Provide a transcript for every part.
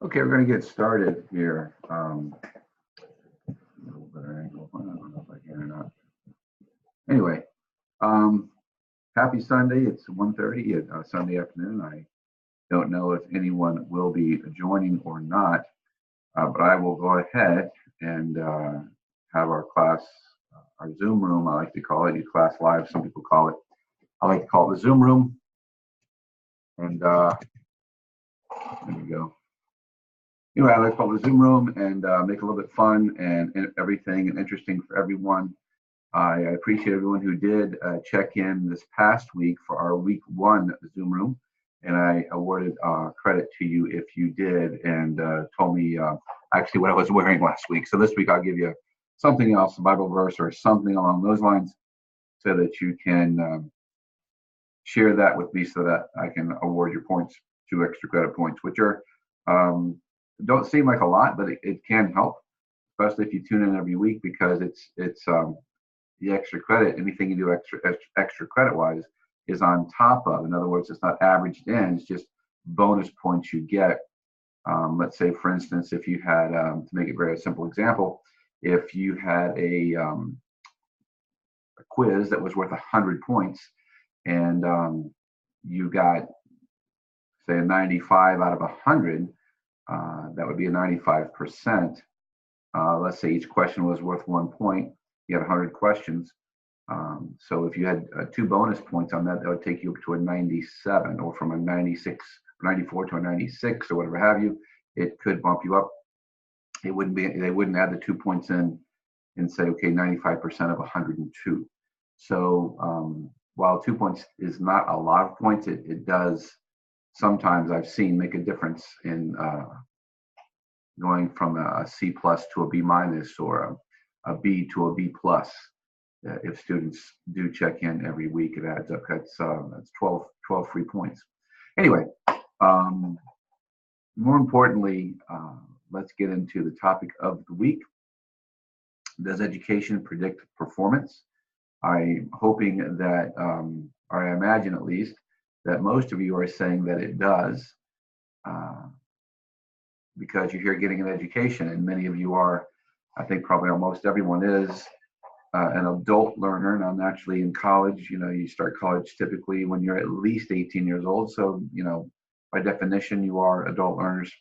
Okay, we're going to get started here. A little better angle. I don't know if I can or not. Anyway, um, happy Sunday. It's 1:30 Sunday afternoon. I don't know if anyone will be joining or not, but I will go ahead and have our class, our Zoom room. I like to call it class live. Some people call it. I like to call it the Zoom room. And there we go. Anyway, I like to call it the Zoom room and make it a little bit fun and everything and interesting for everyone. I appreciate everyone who did check in this past week for our week one Zoom room. And I awarded credit to you if you did and told me actually what I was wearing last week. So this week I'll give you something else, a Bible verse or something along those lines so that you can share that with me so that I can award your points, 2 extra credit points, which are don't seem like a lot, but it can help, especially if you tune in every week because it's the extra credit. Anything you do extra credit wise is on top of. In other words, it's not averaged in. It's just bonus points you get. Let's say, for instance, if you had to make it very simple example, if you had a quiz that was worth 100 points and you got say a 95 out of 100. That would be a 95%. Let's say each question was worth 1 point. You had 100 questions. So if you had 2 bonus points on that, that would take you up to a 97, or from a 96, 94 to a 96, or whatever have you. It could bump you up. It wouldn't be. They wouldn't add the 2 points in and say, okay, 95% of 102. So while 2 points is not a lot of points, it does sometimes I've seen make a difference in going from a C plus to a B minus or a B to a B plus. If students do check in every week, it adds up. That's 12 free points. Anyway, more importantly, let's get into the topic of the week. Does education predict performance? I'm hoping that, or I imagine at least, that most of you are saying that it does, because you're here getting an education, and many of you are, I think probably almost everyone is an adult learner. Now, naturally in college, you start college typically when you're at least 18 years old. So, by definition, you are adult learners.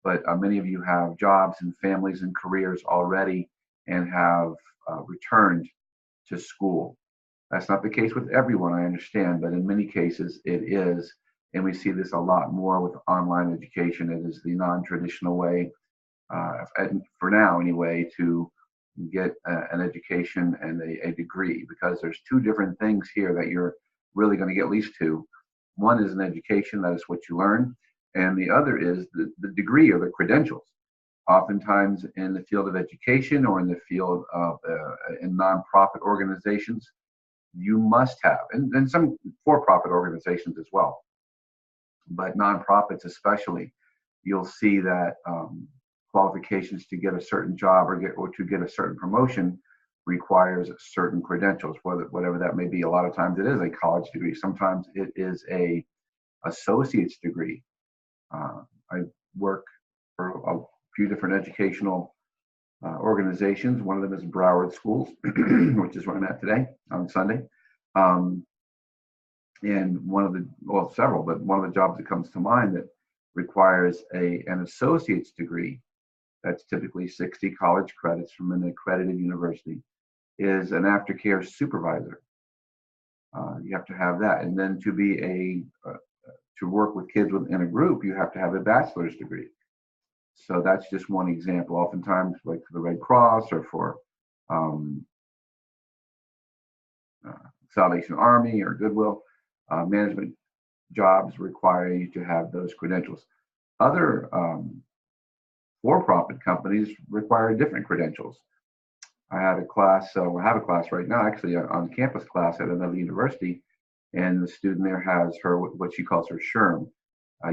But many of you have jobs and families and careers already and have returned to school. That's not the case with everyone, I understand, but in many cases it is. And we see this a lot more with online education. It is the non-traditional way, for now anyway, to get an education and a degree, because there's 2 different things here that you're really going to get at least 2. One is an education, that is what you learn, and the other is the degree or the credentials. Oftentimes in the field of education or in the field of in nonprofit organizations, you must have, and some for-profit organizations as well, but nonprofits especially, you'll see that qualifications to get a certain job or to get a certain promotion requires certain credentials, whatever that may be. A lot of times it is a college degree. Sometimes it is a associate's degree. I work for a few different educational organizations. One of them is Broward Schools, which is where I'm at today on Sunday. And several, but one of the jobs that comes to mind that requires an associate's degree, that's typically 60 college credits from an accredited university, is an aftercare supervisor. You have to have that. And then to be to work with kids in a group, you have to have a bachelor's degree. So that's just one example. Oftentimes, like for the Red Cross or for Salvation Army or Goodwill, management jobs require you to have those credentials. Other for-profit companies require different credentials. I had a class, I have a class right now, actually on campus class at another university, and the student there has what she calls her SHRM.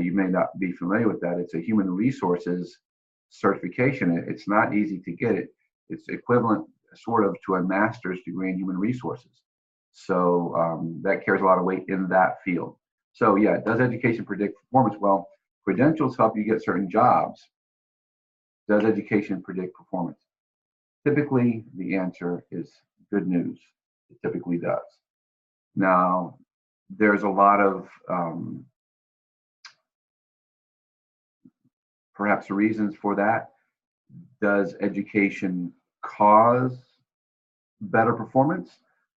You may not be familiar with that. It's a human resources certification. It's not easy to get it. It's equivalent sort of to a master's degree in human resources. So that carries a lot of weight in that field. So yeah, does education predict performance? Well, Credentials help you get certain jobs. Does education predict performance? Typically, the answer is good news. It typically does. Now, there's a lot of perhaps reasons for that. Does education cause better performance,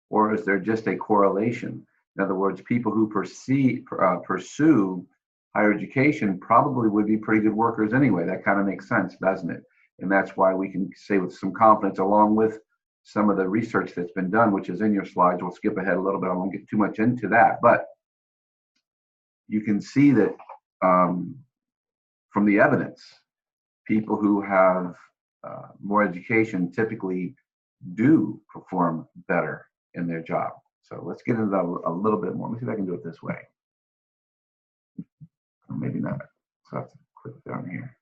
or is there just a correlation? In other words, people who pursue higher education probably would be pretty good workers anyway. That kind of makes sense, doesn't it? And that's why we can say with some confidence, along with some of the research that's been done, which is in your slides. We'll skip ahead a little bit. I won't get too much into that, but you can see that from the evidence, people who have more education typically do perform better in their job. So let's get into that a little bit more. Let me see if I can do it this way. Or maybe not. So I have to click down here.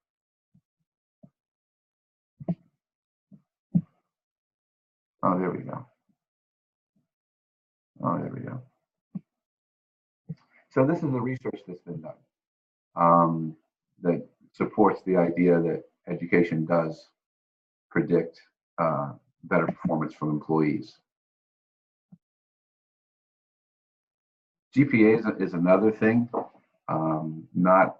Oh, there we go. Oh, there we go. So this is the research that's been done that supports the idea that education does predict better performance from employees. GPA is another thing, not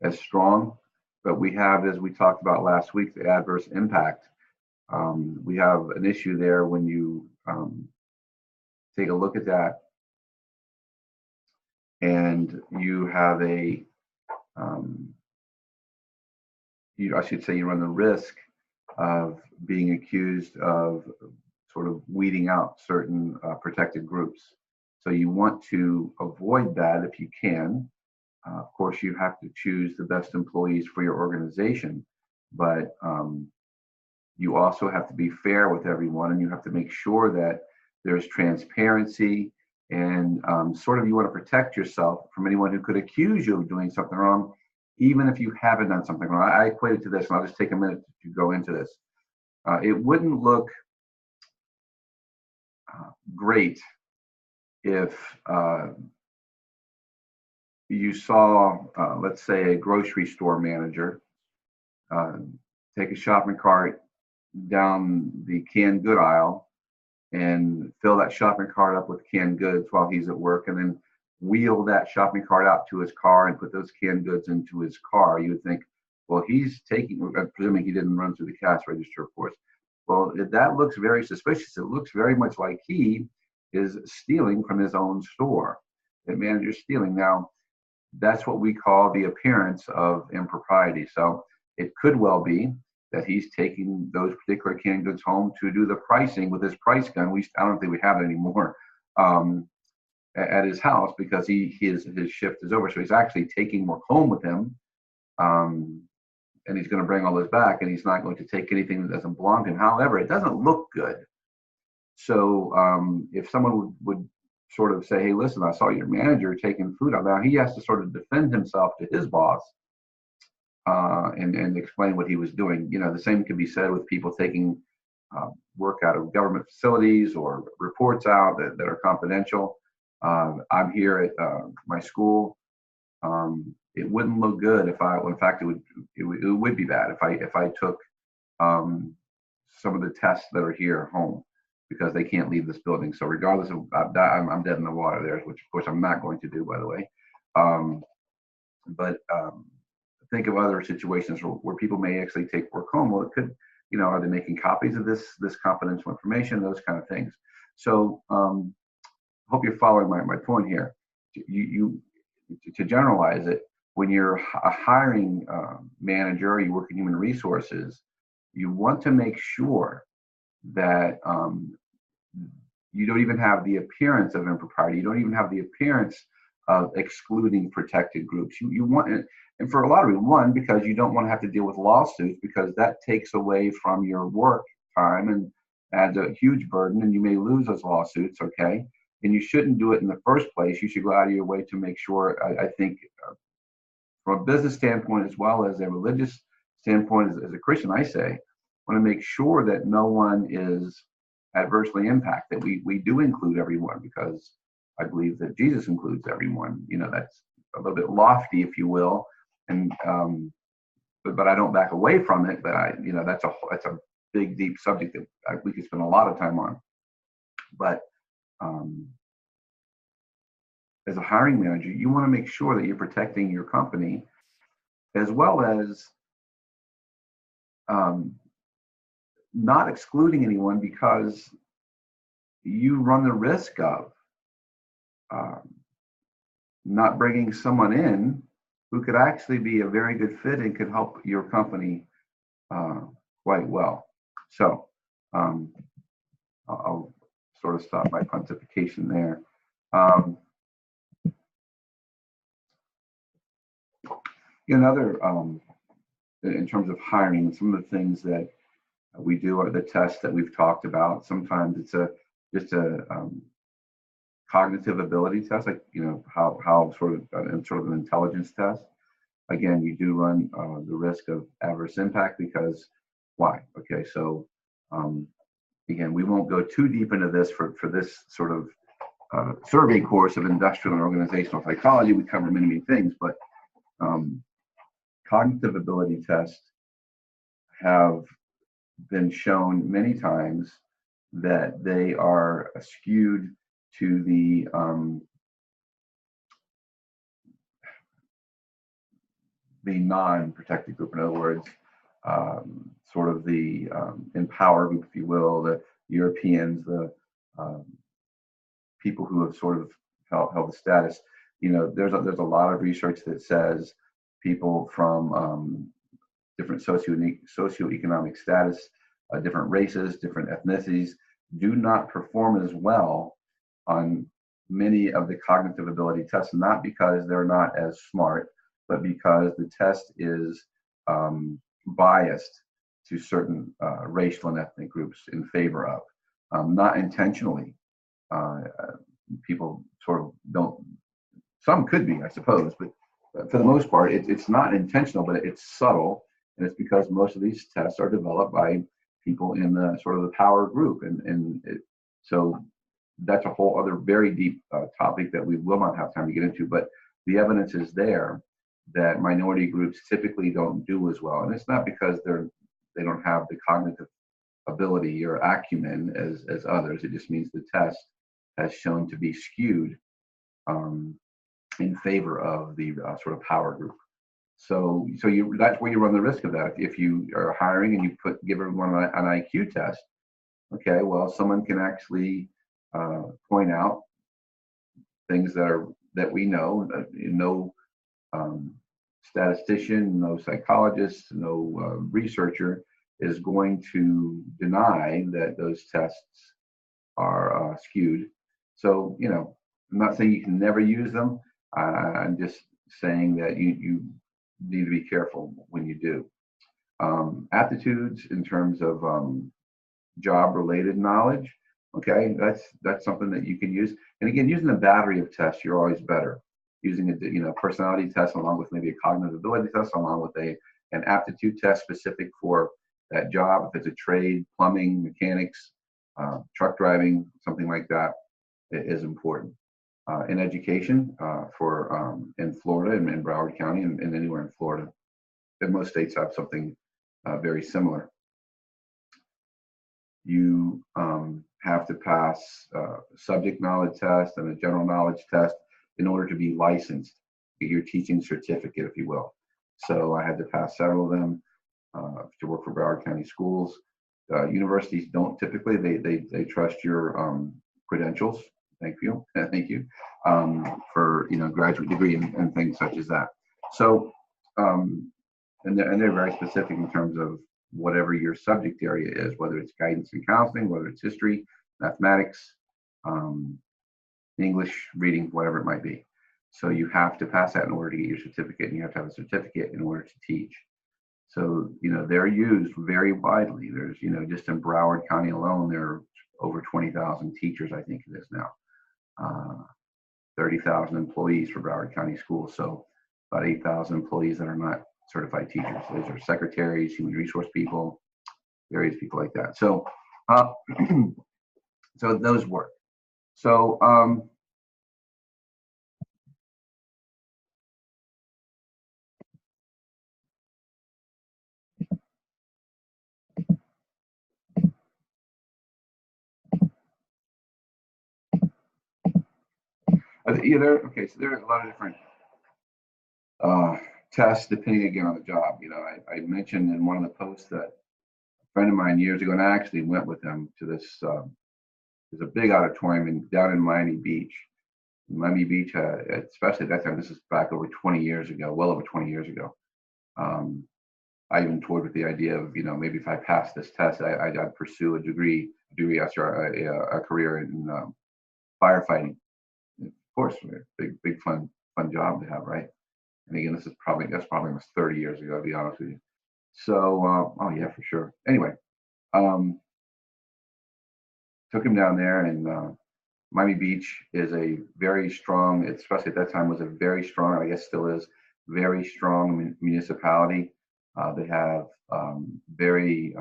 as strong, but we have, as we talked about last week, the adverse impact. We have an issue there when you take a look at that, and you have a, I should say, you run the risk of being accused of sort of weeding out certain protected groups. So you want to avoid that if you can. Of course, you have to choose the best employees for your organization, but you also have to be fair with everyone, and you have to make sure that there's transparency, and sort of you want to protect yourself from anyone who could accuse you of doing something wrong, even if you haven't done something wrong. I equate it to this, and I'll just take a minute to go into this. It wouldn't look great if you saw, let's say, a grocery store manager take a shopping cart down the canned good aisle and fill that shopping cart up with canned goods while he's at work, and then wheel that shopping cart out to his car and put those canned goods into his car. You would think, well, he's taking, presuming he didn't run through the cash register, of course. Well, that looks very suspicious. It looks very much like he is stealing from his own store. The manager's stealing. Now, that's what we call the appearance of impropriety. So it could well be that he's taking those particular canned goods home to do the pricing with his price gun. I don't think we have it anymore at his house, because his shift is over. So he's actually taking more home with him, and he's going to bring all this back, and he's not going to take anything that doesn't belong to him. However, it doesn't look good. So if someone would sort of say, hey, listen, I saw your manager taking food out. Now he has to sort of defend himself to his boss and explain what he was doing. You know, the same could be said with people taking work out of government facilities or reports out that are confidential. I'm here at my school. It wouldn't look good if in fact, it would be bad if I took some of the tests that are here home, because they can't leave this building. So regardless of, I'm dead in the water there, which of course I'm not going to do, by the way. But think of other situations where people may actually take work home. Well, it could, you know, are they making copies of this confidential information, those kind of things. So hope you're following my point here. To generalize it, when you're a hiring manager, or you work in human resources, you want to make sure that you don't even have the appearance of impropriety. You don't even have the appearance of excluding protected groups. You want, and for a lot of reasons, one, because you don't want to have to deal with lawsuits, because that takes away from your work time and adds a huge burden, and you may lose those lawsuits, okay? And you shouldn't do it in the first place. You should go out of your way to make sure, I think, from a business standpoint as well as a religious standpoint, as a Christian, I say, want to make sure that no one is adversely impacted. We do include everyone, because I believe that Jesus includes everyone. That's a little bit lofty, if you will, and but I don't back away from it. But that's a big, deep subject that we could spend a lot of time on. But as a hiring manager, you want to make sure that you're protecting your company, as well as not excluding anyone, because you run the risk of not bringing someone in who could actually be a very good fit and could help your company quite well. So I'll sort of stop my pontification there. Another, in terms of hiring, some of the things that we do are the tests that we've talked about. Sometimes it's just a cognitive ability test, like how sort of an intelligence test. Again, you do run the risk of adverse impact, because why? Okay, so again, we won't go too deep into this for this sort of survey course of industrial and organizational psychology. We cover many things, but cognitive ability tests have been shown many times that they are skewed to the non-protected group. In other words, sort of the empowered group, if you will, the Europeans, the people who have sort of held the status. There's a lot of research that says people from different socioeconomic status, different races, different ethnicities, do not perform as well on many of the cognitive ability tests, not because they're not as smart, but because the test is biased to certain racial and ethnic groups in favor of, not intentionally. People sort of don't, some could be, I suppose, but for the most part, it's not intentional, but it's subtle. And it's because most of these tests are developed by people in the sort of the power group. So that's a whole other very deep topic that we will not have time to get into, but the evidence is there that minority groups typically don't do as well. And it's not because they don't have the cognitive ability or acumen as others. It just means the test has shown to be skewed in favor of the sort of power group. So that's where you run the risk of that. If you are hiring and you give everyone an IQ test, okay, well, someone can actually point out things that we know. No statistician, no psychologist, no researcher is going to deny that those tests are skewed. So, I'm not saying you can never use them. I'm just saying that you need to be careful when you do. Aptitudes in terms of job-related knowledge, okay, that's something that you can use. And again, using a battery of tests, you're always better. Using a personality test along with maybe a cognitive ability test along with an aptitude test specific for that job. If it's a trade, plumbing, mechanics, truck driving, something like that, is important. In education, in Florida and in Broward County and anywhere in Florida, and most states have something very similar. You have to pass a subject knowledge test and a general knowledge test in order to be licensed, get your teaching certificate, if you will. So I had to pass several of them to work for Broward County Schools. Universities don't typically, they trust your credentials. Thank you for graduate degree and things such as that. So and they're very specific in terms of whatever your subject area is, whether it's guidance and counseling, whether it's history, mathematics, English, reading, whatever it might be. So you have to pass that in order to get your certificate, and you have to have a certificate in order to teach. So they're used very widely. There's just in Broward County alone, there are over 20,000 teachers, I think it is now. 30,000 employees for Broward County Schools. So about 8,000 employees that are not certified teachers. Those are secretaries, human resource people, various people like that. So so those work. So But okay, so there are a lot of different uh, tests depending again on the job. I mentioned in one of the posts that a friend of mine years ago, and I actually went with him to this. There's a big auditorium down in Miami Beach. Miami Beach, especially at that time, this is back over 20 years ago, well over 20 years ago. I even toyed with the idea of, maybe if I passed this test, I'd pursue a career in firefighting. Of course, big fun job to have, right? And again, that's probably almost 30 years ago, to be honest with you. So, oh yeah, for sure. Anyway, took him down there, and Miami Beach is a very strong, especially at that time, was a very strong, I guess still is, very strong municipality. They have very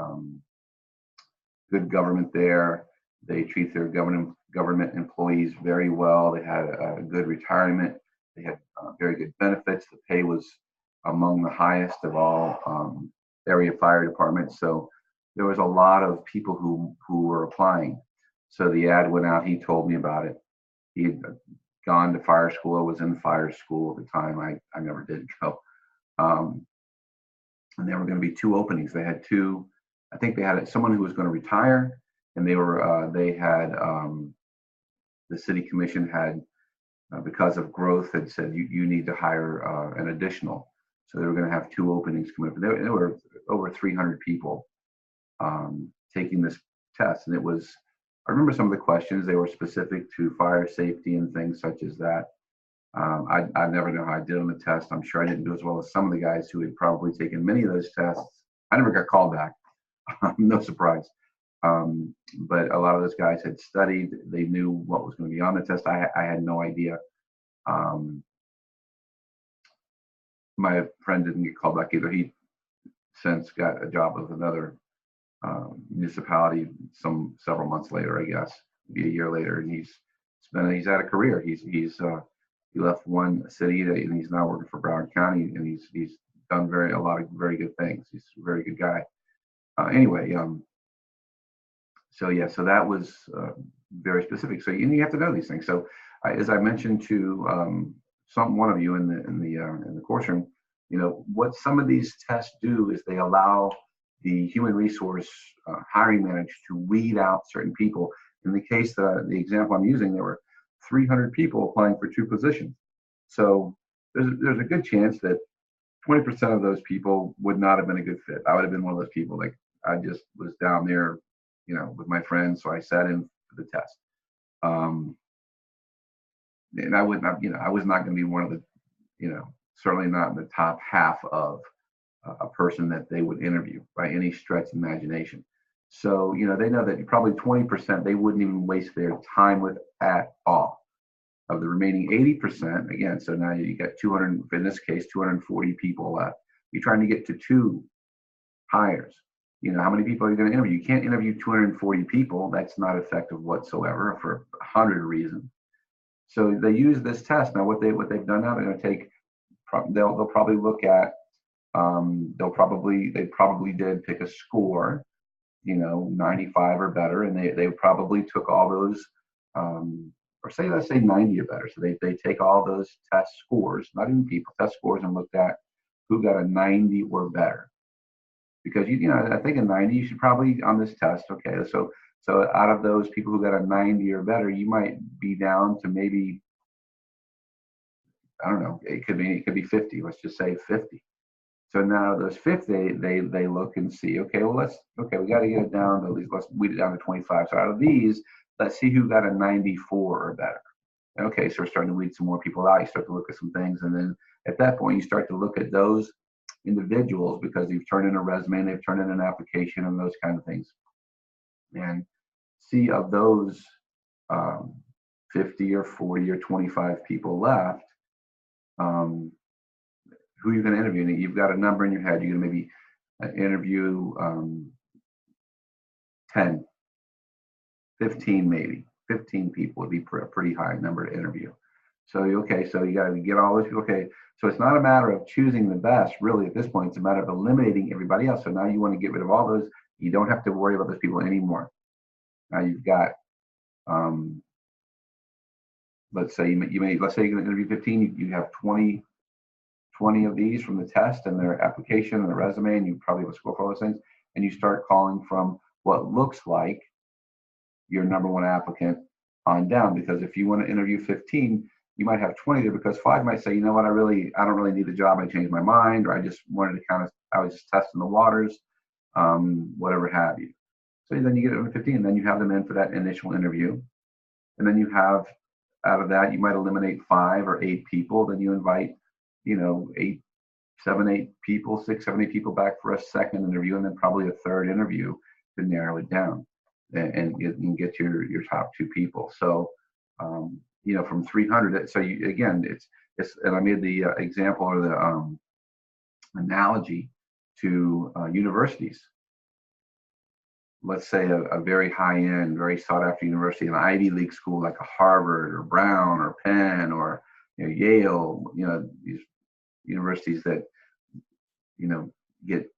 good government there. They treat their government employees very well. They had a good retirement. They had very good benefits. The pay was among the highest of all area fire departments. So there was a lot of people who were applying. So the ad went out. He told me about it. He had gone to fire school. I was in fire school at the time. I never did go. And there were going to be 2 openings. They had 2. I think they had someone who was going to retire, and they had the city commission had because of growth had said you need to hire an additional. So they were going to have 2 openings coming up. And there were over 300 people taking this test, and it was. I remember some of the questions. They were specific to fire safety and things such as that. I never know how I did on the test. I'm sure I didn't do as well as some of the guys who had probably taken many of those tests. I never got called back. No surprise. But a lot of those guys had studied. They knew what was going to be on the test. I had no idea. My friend didn't get called back either. He since got a job with another municipality several months later, I guess, maybe a year later, and he's had a career. He left one city and he's now working for Broward County, and he's done a lot of very good things. He's a very good guy. Anyway, so that was very specific. So you have to know these things. So as I mentioned to one of you in the course room, what some of these tests do is they allow the human resource hiring manager to weed out certain people. In the case, the example I'm using, there were 300 people applying for 2 positions. So there's a good chance that 20% of those people would not have been a good fit. I would have been one of those people. Like, I just was down there, with my friends, so I sat in for the test. And I would not, I was not going to be one of the, certainly not in the top half of a person that they would interview by any stretch of imagination. So, they know that probably 20% they wouldn't even waste their time with at all. Of the remaining 80%, again, so now you got 200, in this case, 240 people left. You're trying to get to 2 hires. How many people are you going to interview? You can't interview 240 people. That's not effective whatsoever for 100 reasons. So they use this test. Now, what they've done now, they're going to take, they'll probably look at, they probably did pick a score, 95 or better, and they probably took all those, let's say 90 or better. So they take all those test scores, not even people, test scores, and looked at who got a 90 or better. Because I think a 90, you should probably on this test. Okay, so out of those people who got a 90 or better, you might be down to maybe, I don't know, it could be 50. Let's just say 50. So now those 50, they look and see. Okay, well we got to get it down to at least, let's weed it down to 25. So out of these, let's see who got a 94 or better. Okay, so we're starting to weed some more people out. You start to look at some things, and then at that point, you start to look at those individuals because they've turned in a resume, they've turned in an application, and those kind of things, and see of those 50 or 40 or 25 people left, who you're going to interview. And you've got a number in your head. You're going to maybe interview 10, 15, maybe 15 people would be a pretty high number to interview. So you got to get all those people. Okay, so it's not a matter of choosing the best, really. At this point, it's a matter of eliminating everybody else. So now you want to get rid of all those. You don't have to worry about those people anymore. Now you've got let's say let's say you're going to interview 15, you have 20 of these from the test and their application and their resume, and you probably have a score for all those things, and you start calling from what looks like your number one applicant on down. Because if you want to interview 15, you might have 20 there, because 5 might say, you know what, I don't really need the job. I changed my mind, or I just wanted to I was just testing the waters, whatever have you. So then you get it to 15, and then you have them in for that initial interview. And then you have, out of that, you might eliminate 5 or 8 people. Then you invite, 7, 8 people, 6, 7, 8 people back for a second interview, and then probably a third interview to narrow it down and get your top 2 people. So, from 300, so again, it's, and I made the example or the analogy to universities. Let's say a very high-end, very sought-after university, an Ivy League school like a Harvard or Brown or Penn or Yale, these universities that get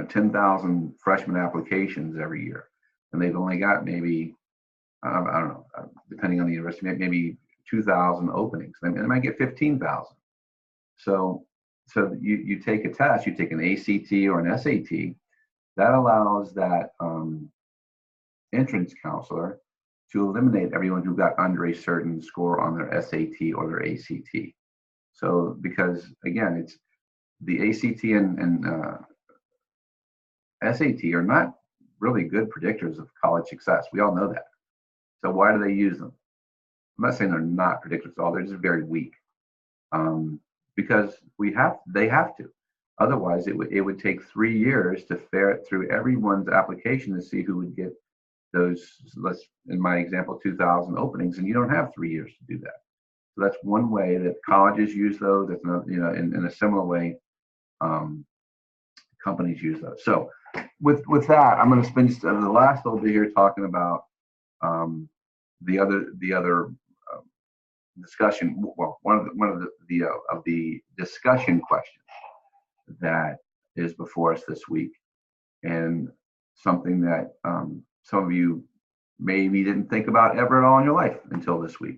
10,000 freshman applications every year, and they've only got maybe I don't know, depending on the university, maybe 2,000 openings. They might get 15,000. So you take a test, you take an ACT or an SAT. That allows that entrance counselor to eliminate everyone who got under a certain score on their SAT or their ACT. So, because again, it's the ACT and SAT are not really good predictors of college success. We all know that. So why do they use them? I'm not saying they're not predictors at all. They're just very weak, because they have to. Otherwise, it would take 3 years to ferret through everyone's application to see who would get those, in my example, 2,000 openings, and you don't have 3 years to do that. So that's one way that colleges use those. That's not, in a similar way, companies use those. So with that, I'm going to spend the last little bit here talking about the other discussion. Well, one of the discussion questions that is before us this week, and something that some of you maybe didn't think about ever at all in your life until this week.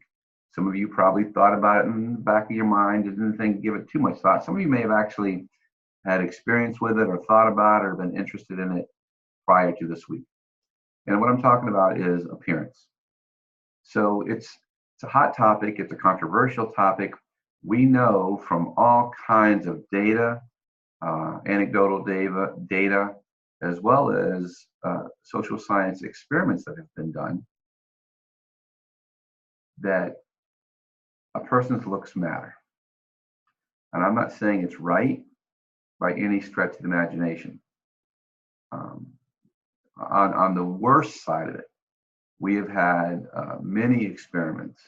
Some of you probably thought about it in the back of your mind, didn't give it too much thought. Some of you may have actually had experience with it or thought about it or been interested in it prior to this week. And what I'm talking about is appearance. So it's a hot topic. It's a controversial topic. We know from all kinds of data, anecdotal data, as well as social science experiments that have been done, that a person's looks matter. And I'm not saying it's right by any stretch of the imagination. On the worst side of it, we have had many experiments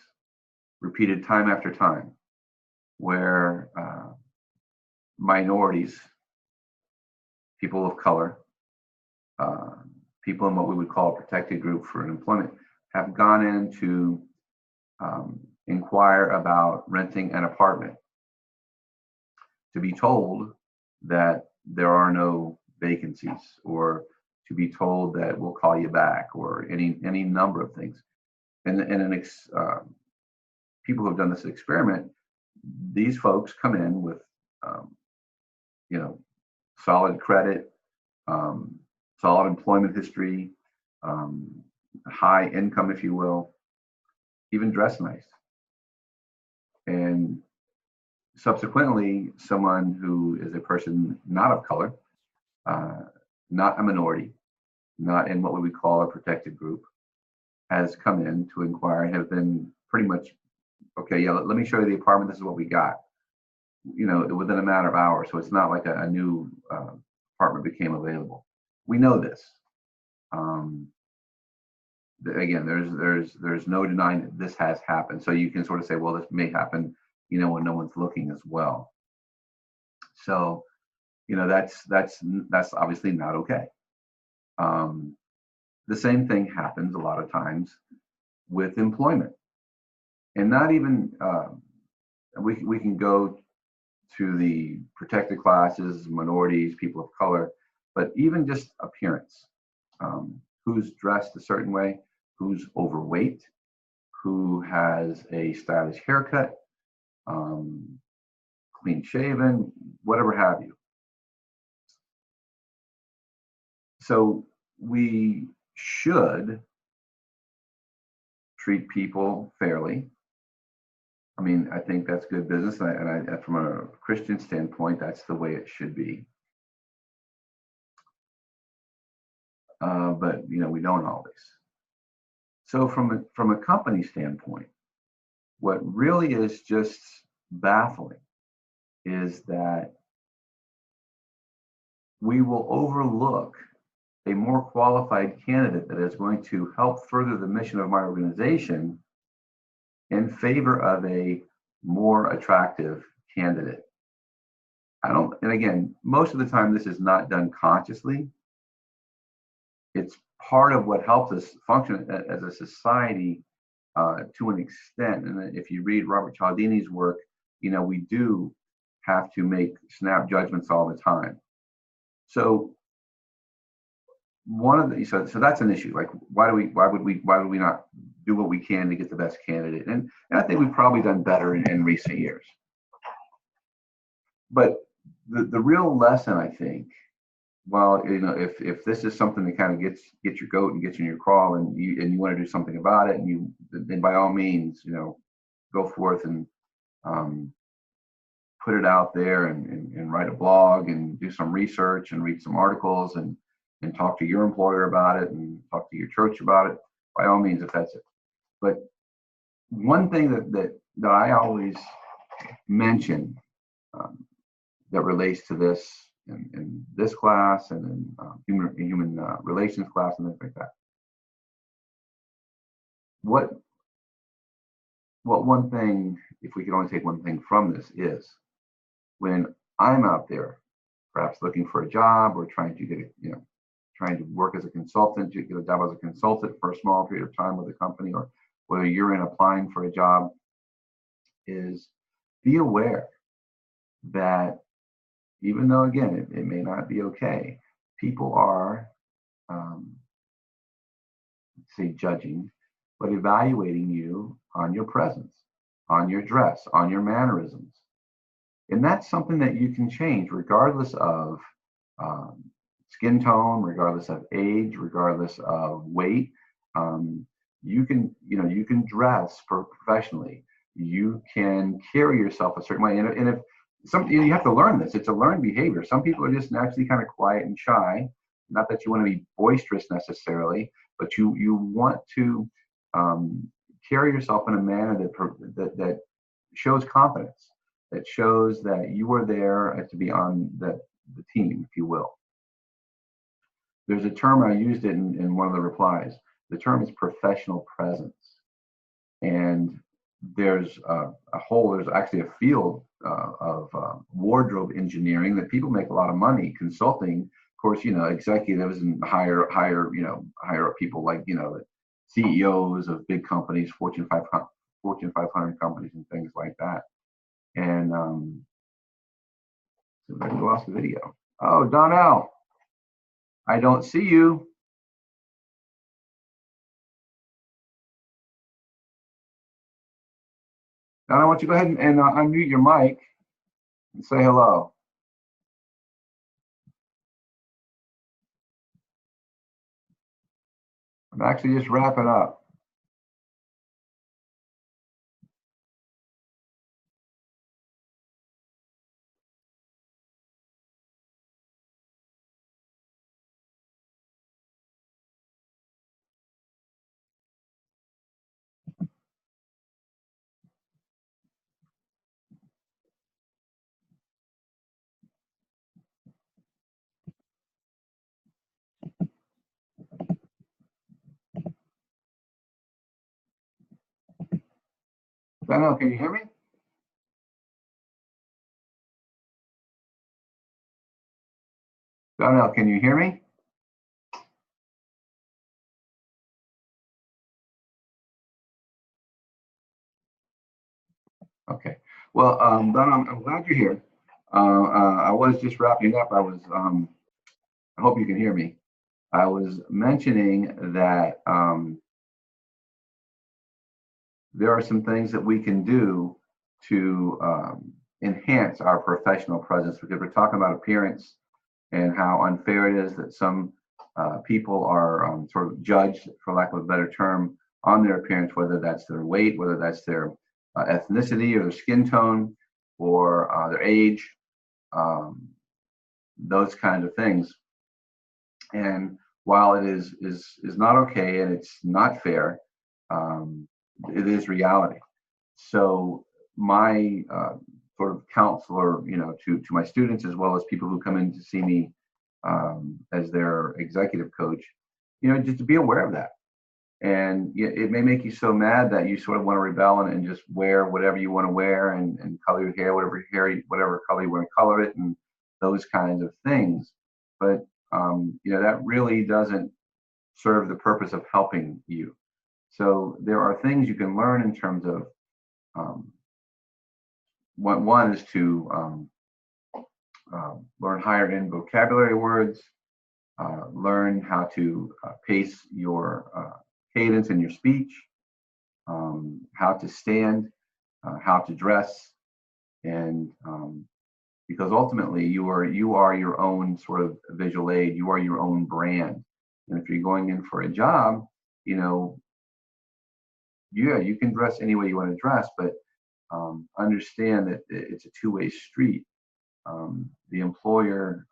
repeated time after time where minorities, people of color, people in what we would call a protected group for employment, have gone in to inquire about renting an apartment, to be told that there are no vacancies, or to be told that we'll call you back, or any number of things. And people who have done this experiment, these folks come in with solid credit, solid employment history, high income, if you will, even dress nice. And subsequently, someone who is a person not of color, not a minority, not in what we would call a protected group, has come in to inquire and have been pretty much, okay, yeah, let me show you the apartment. This is what we got, within a matter of hours. So it's not like a new apartment became available. We know this. Again, there's no denying that this has happened. So you can sort of say, well, this may happen, when no one's looking as well. So, that's obviously not okay. The same thing happens a lot of times with employment, and not even we can go to the protected classes, minorities, people of color, but even just appearance. Who's dressed a certain way, who's overweight, who has a stylish haircut, clean shaven, whatever have you. So we should treat people fairly. I mean, I think that's good business, and from a Christian standpoint, that's the way it should be. But we don't always. So from a company standpoint, what really is just baffling is that we will overlook a more qualified candidate that is going to help further the mission of my organization in favor of a more attractive candidate. And again, most of the time this is not done consciously. It's part of what helps us function as a society to an extent. And if you read Robert Cialdini's work, we do have to make snap judgments all the time. So so that's an issue. Like, why would we not do what we can to get the best candidate? And I think we've probably done better in recent years. But the real lesson, I think, well, if this is something that kind of gets your goat and gets you in your crawl, and you want to do something about it, then by all means, go forth and put it out there and write a blog and do some research and read some articles and talk to your employer about it and talk to your church about it. By all means, if that's it. But one thing that I always mention that relates to this in this class and in human relations class and things like that. What one thing, if we could only take one thing from this, is when I'm out there, perhaps looking for a job or trying to work as a consultant, to get a job as a consultant for a small period of time with a company, or whether you're in applying for a job, is be aware that even though, again, it may not be okay, people are, say, judging, but evaluating you on your presence, on your dress, on your mannerisms. And that's something that you can change regardless of skin tone, regardless of age, regardless of weight. You can dress professionally. You can carry yourself a certain way. And if you have to learn this, it's a learned behavior. Some people are just naturally kind of quiet and shy. Not that you want to be boisterous necessarily, but you want to carry yourself in a manner that shows confidence, that shows that you are there to be on the team, if you will. There's a term, I used it in one of the replies. The term is professional presence. And there's actually a field of wardrobe engineering that people make a lot of money consulting. Of course, executives and higher up people, like, the CEOs of big companies, Fortune 500 companies and things like that. And so I lost the video. Oh, Donnell, I don't see you. Donnell, why don't you go ahead and unmute your mic and say hello. I'm actually just wrapping up. Donnell, can you hear me? Donnell, can you hear me? Okay. Well, Donnell, I'm glad you're here. I was just wrapping up. I hope you can hear me. I was mentioning that there are some things that we can do to enhance our professional presence, because we're talking about appearance and how unfair it is that some people are sort of judged, for lack of a better term, on their appearance, whether that's their weight, whether that's their ethnicity or their skin tone or their age, those kinds of things. And while it is not okay and it's not fair, it is reality. So my sort of counselor, to my students, as well as people who come in to see me as their executive coach, just to be aware of that. And it may make you so mad that you sort of want to rebel and just wear whatever you want to wear and color your hair, whatever color you want to color it, and those kinds of things. But that really doesn't serve the purpose of helping you. So there are things you can learn in terms of one is to learn higher end vocabulary words, learn how to pace your cadence in your speech, how to stand, how to dress, and because ultimately you are your own sort of visual aid, you are your own brand. And if you're going in for a job, you can dress any way you want to dress, but understand that it's a two-way street. The employer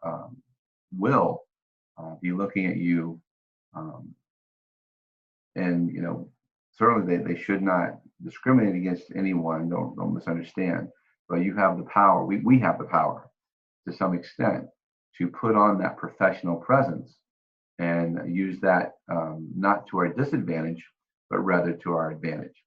will be looking at you, and certainly they should not discriminate against anyone. Don't misunderstand. But you have the power. We have the power to some extent to put on that professional presence and use that not to our disadvantage, but rather to our advantage.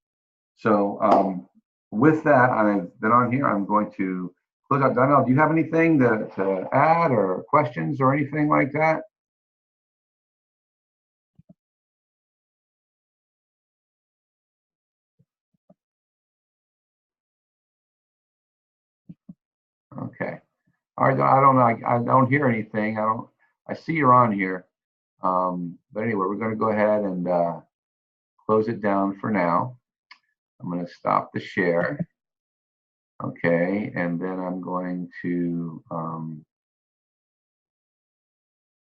So with that, I've been on here. I'm going to close out. Donnell, do you have anything to add or questions or anything like that? Okay. All right. I don't know. I don't hear anything. I see you're on here. But anyway, we're going to go ahead and close it down for now. I'm going to stop the share. Okay. And then I'm going to